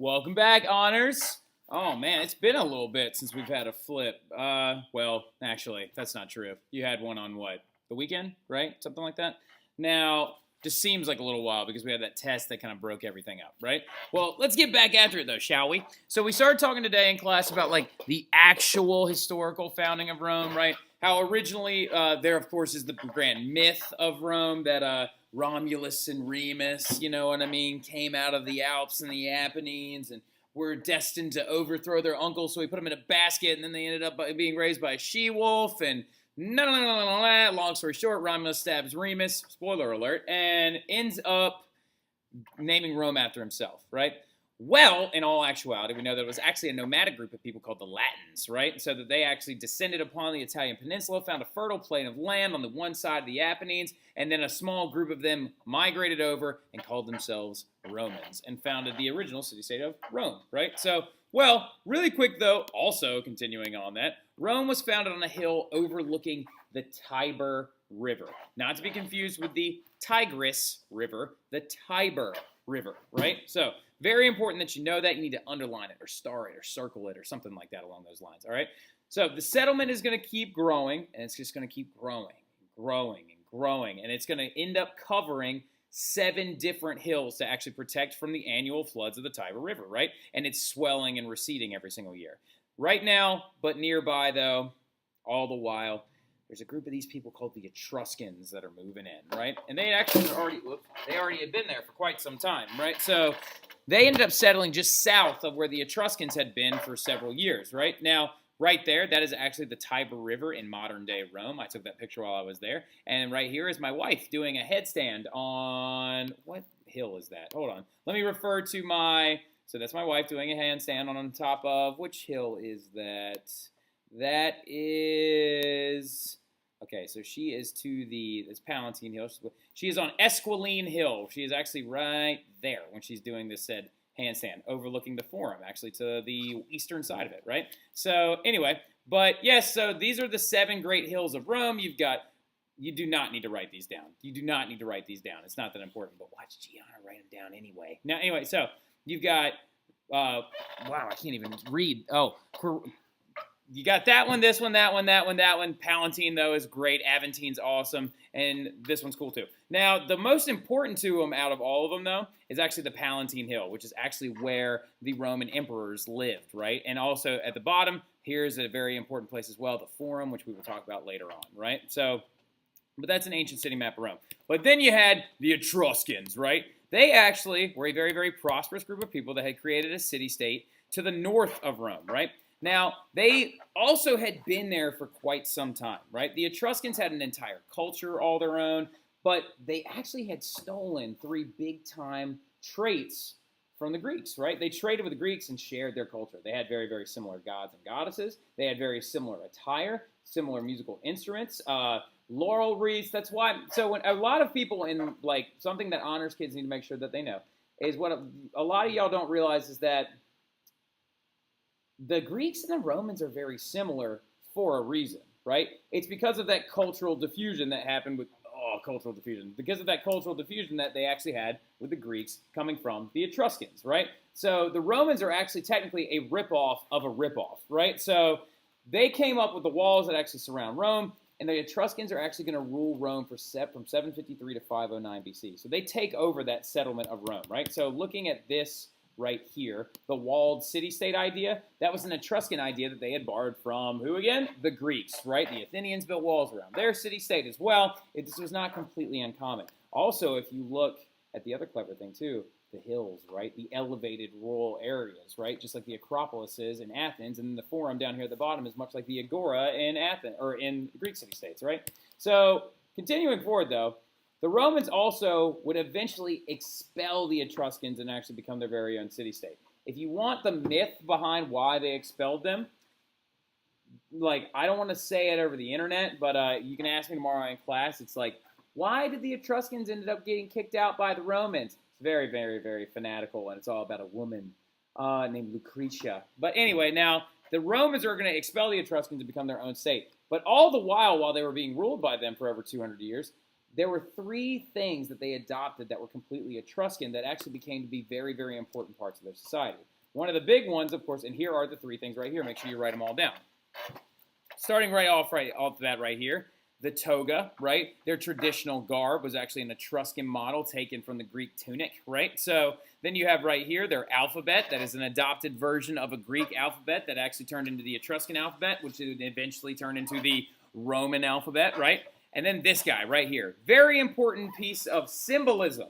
Welcome back, Honors. Oh man, it's been a little bit since we've had a flip. Well, actually, that's not true. You had one on what? The weekend, right? Something like that. Now, just seems like a little while because we had that test that kind of broke everything up, right? Well, let's get back after it though, shall we? So we started talking today in class about like the actual historical founding of Rome, right? How originally there, of course, is the grand myth of Rome that Romulus and Remus, you know what I mean, came out of the Alps and the Apennines and were destined to overthrow their uncle, so he put them in a basket, and then they ended up being raised by a she-wolf, and long story short, Romulus stabs Remus, spoiler alert, and ends up naming Rome after himself, right? Well, in all actuality, we know that it was actually a nomadic group of people called the Latins, right? So that they actually descended upon the Italian peninsula, found a fertile plain of land on the one side of the Apennines, and then a small group of them migrated over and called themselves Romans and founded the original city-state of Rome, right? So, well, really quick though, also continuing on that, Rome was founded on a hill overlooking the Tiber River. Not to be confused with the Tigris River, the Tiber River, right? So, very important that you know that. You need to underline it or star it or circle it or something like that along those lines, all right? So the settlement is going to keep growing, and it's just going to keep growing, and it's going to end up covering 7 different hills to actually protect from the annual floods of the Tiber River, right? And it's swelling and receding every single year. Right now, but nearby, though, all the while, there's a group of these people called the Etruscans that are moving in, right? And they actually already had been there for quite some time, right? So they ended up settling just south of where the Etruscans had been for several years, right? Now, right there, that is actually the Tiber River in modern-day Rome. I took that picture while I was there. And right here is my wife doing a headstand on, what hill is that? Hold on. Let me refer to so that's my wife doing a handstand on top of, which hill is that? That is, okay, so she is to this Palentine Hill. She is on Esquiline Hill. She is actually right there when she's doing this said handstand, overlooking the Forum, actually to the eastern side of it, right? So anyway, but yes, so these are the 7 great hills of Rome. You do not need to write these down. You do not need to write these down. It's not that important, but watch Gianna write them down anyway. Now, anyway, so you've got, wow, I can't even read. Oh, you got that one, this one, that one, that one, that one. Palatine, though, is great. Aventine's awesome. And this one's cool, too. Now, the most important to them out of all of them, though, is actually the Palentine Hill, which is actually where the Roman emperors lived, right? And also, at the bottom, here's a very important place as well, the Forum, which we will talk about later on, right? So, but that's an ancient city map of Rome. But then you had the Etruscans, right? They actually were a very, very prosperous group of people that had created a city-state to the north of Rome, right? Now, they also had been there for quite some time, right? The Etruscans had an entire culture all their own, but they actually had stolen 3 big-time traits from the Greeks, right? They traded with the Greeks and shared their culture. They had very, very similar gods and goddesses. They had very similar attire, similar musical instruments, laurel wreaths. That's why, so when a lot of people in, like, something that honors kids need to make sure that they know is what a lot of y'all don't realize is that the Greeks and the Romans are very similar for a reason, right? It's because of that cultural diffusion that happened with, because of that cultural diffusion that they actually had with the Greeks coming from the Etruscans, right? So the Romans are actually technically a ripoff of a ripoff, right? So they came up with the walls that actually surround Rome, and the Etruscans are actually going to rule Rome from 753 to 509 BC. So they take over that settlement of Rome, right? So looking at this right here, the walled city-state idea, that was an Etruscan idea that they had borrowed from, who again? The Greeks, right? The Athenians built walls around their city-state as well. This was not completely uncommon. Also, if you look at the other clever thing too, the hills, right? The elevated rural areas, right? Just like the Acropolis is in Athens, and then the Forum down here at the bottom is much like the Agora in Athens, or in Greek city-states, right? So, continuing forward though, the Romans also would eventually expel the Etruscans and actually become their very own city-state. If you want the myth behind why they expelled them, like, I don't want to say it over the internet, but you can ask me tomorrow in class. It's like, why did the Etruscans end up getting kicked out by the Romans? It's very, very, very fanatical, and it's all about a woman named Lucretia. But anyway, now, the Romans are going to expel the Etruscans and become their own state. But all the while they were being ruled by them for over 200 years, there were three things that they adopted that were completely Etruscan that actually became to be very, very important parts of their society. One of the big ones, of course, and here are the three things right here. Make sure you write them all down. Starting right off that right here, the toga, right? Their traditional garb was actually an Etruscan model taken from the Greek tunic, right? So then you have right here their alphabet. That is an adopted version of a Greek alphabet that actually turned into the Etruscan alphabet, which would eventually turn into the Roman alphabet, right? And then this guy right here, very important piece of symbolism.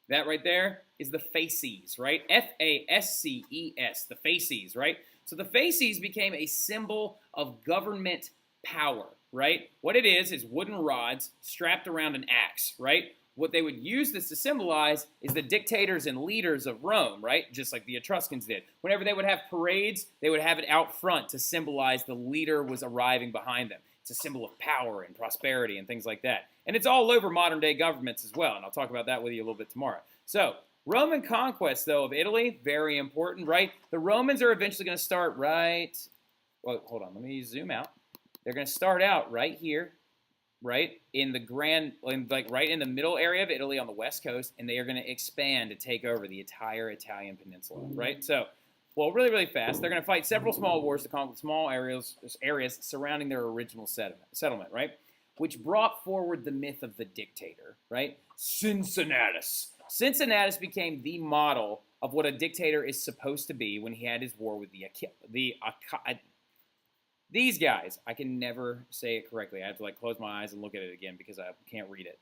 That right there is the fasces, right? F-A-S-C-E-S, the fasces, right? So the fasces became a symbol of government power, right? What it is wooden rods strapped around an axe, right? What they would use this to symbolize is the dictators and leaders of Rome, right? Just like the Etruscans did. Whenever they would have parades, they would have it out front to symbolize the leader was arriving behind them. It's a symbol of power and prosperity and things like that. And it's all over modern-day governments as well, and I'll talk about that with you a little bit tomorrow. So, Roman conquest, though, of Italy, very important, right? The Romans are eventually going to start right... Well, hold on, let me zoom out. They're going to start out right here, right, in the right in the middle area of Italy on the west coast, and they are going to expand to take over the entire Italian peninsula, right? So, well, really, really fast. They're going to fight several small wars to conquer small areas surrounding their original settlement, right? Which brought forward the myth of the dictator, right? Cincinnatus. Cincinnatus became the model of what a dictator is supposed to be when he had his war with these guys. I can never say it correctly. I have to like close my eyes and look at it again because I can't read it.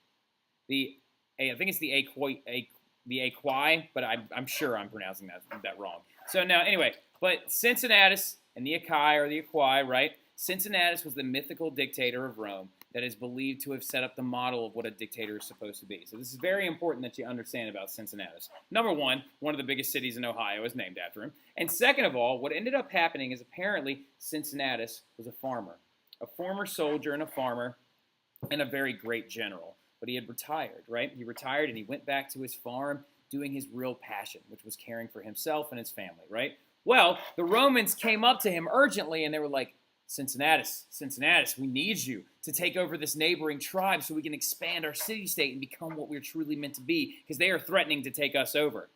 I think it's the Aequi, but I'm sure I'm pronouncing that wrong. So now, anyway, but Cincinnatus and the Aequi, right? Cincinnatus was the mythical dictator of Rome that is believed to have set up the model of what a dictator is supposed to be. So this is very important that you understand about Cincinnatus. Number one of the biggest cities in Ohio is named after him. And second of all, what ended up happening is apparently Cincinnatus was a farmer, a former soldier and a farmer, and a very great general. But he had retired, right? He retired and he went back to his farm doing his real passion, which was caring for himself and his family, right? Well, the Romans came up to him urgently and they were like, Cincinnatus, we need you to take over this neighboring tribe so we can expand our city-state and become what we're truly meant to be because they are threatening to take us over.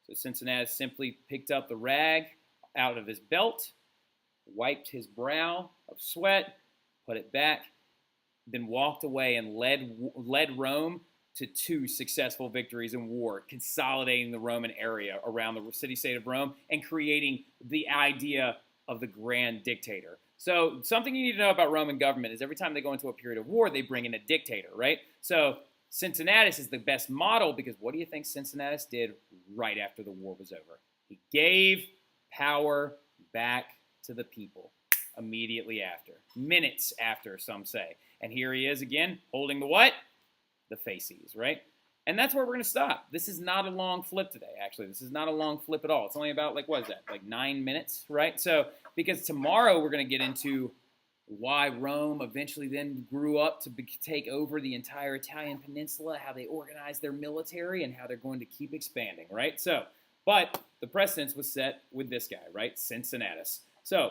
So Cincinnatus simply picked up the rag out of his belt, wiped his brow of sweat, put it back, then walked away and led Rome to 2 successful victories in war, consolidating the Roman area around the city-state of Rome and creating the idea of the grand dictator. So something you need to know about Roman government is every time they go into a period of war, they bring in a dictator, right? So Cincinnatus is the best model because what do you think Cincinnatus did right after the war was over? He gave power back to the people immediately after, minutes after, some say. And here he is again, holding the what? The fasces, right? And that's where we're going to stop. This is not a long flip today, actually. This is not a long flip at all. It's only about, like, what is that? Like 9 minutes, right? So, because tomorrow we're going to get into why Rome eventually then grew up to take over the entire Italian peninsula, how they organized their military, and how they're going to keep expanding, right? So, but the precedence was set with this guy, right? Cincinnatus. So,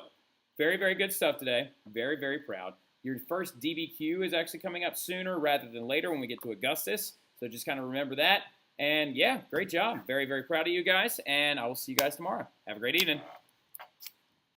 very, very good stuff today. Very, very proud. Your first DBQ is actually coming up sooner rather than later when we get to Augustus. So just kind of remember that. And yeah, great job. Very, very proud of you guys. And I will see you guys tomorrow. Have a great evening.